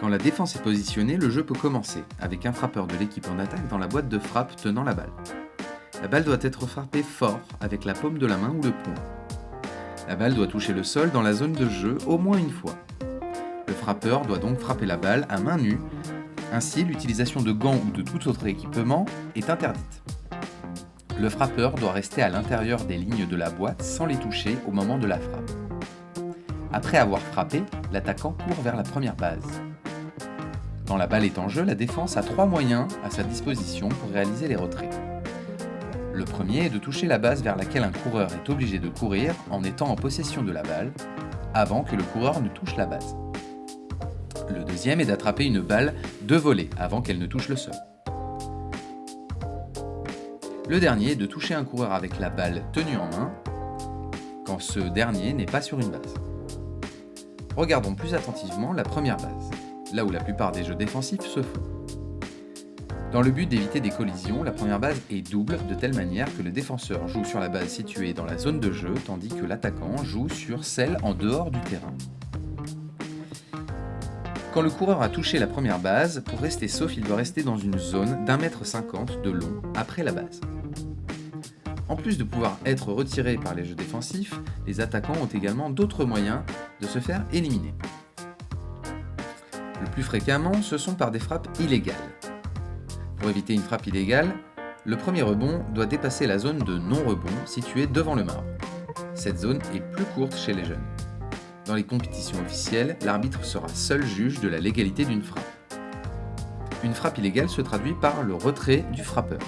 Quand la défense est positionnée, le jeu peut commencer, avec un frappeur de l'équipe en attaque dans la boîte de frappe tenant la balle. La balle doit être frappée fort avec la paume de la main ou le poing. La balle doit toucher le sol dans la zone de jeu au moins une fois. Le frappeur doit donc frapper la balle à main nue, ainsi l'utilisation de gants ou de tout autre équipement est interdite. Le frappeur doit rester à l'intérieur des lignes de la boîte sans les toucher au moment de la frappe. Après avoir frappé, l'attaquant court vers la première base. Quand la balle est en jeu, la défense a 3 moyens à sa disposition pour réaliser les retraits. Le premier est de toucher la base vers laquelle un coureur est obligé de courir en étant en possession de la balle, avant que le coureur ne touche la base. Le deuxième est d'attraper une balle de volée avant qu'elle ne touche le sol. Le dernier est de toucher un coureur avec la balle tenue en main, quand ce dernier n'est pas sur une base. Regardons plus attentivement la première base, là où la plupart des jeux défensifs se font. Dans le but d'éviter des collisions, la première base est double de telle manière que le défenseur joue sur la base située dans la zone de jeu, tandis que l'attaquant joue sur celle en dehors du terrain. Quand le coureur a touché la première base, pour rester sauf, il doit rester dans une zone d'1,50 m de long après la base. En plus de pouvoir être retirés par les jeux défensifs, les attaquants ont également d'autres moyens de se faire éliminer. Le plus fréquemment, ce sont par des frappes illégales. Pour éviter une frappe illégale, le premier rebond doit dépasser la zone de non-rebond située devant le marbre. Cette zone est plus courte chez les jeunes. Dans les compétitions officielles, l'arbitre sera seul juge de la légalité d'une frappe. Une frappe illégale se traduit par le retrait du frappeur.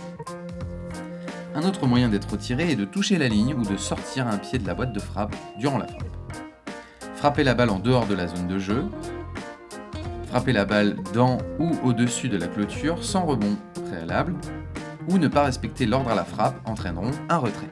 Un autre moyen d'être retiré est de toucher la ligne ou de sortir un pied de la boîte de frappe durant la frappe. Frapper la balle en dehors de la zone de jeu. Frapper la balle dans ou au-dessus de la clôture sans rebond préalable. Ou ne pas respecter l'ordre à la frappe entraîneront un retrait.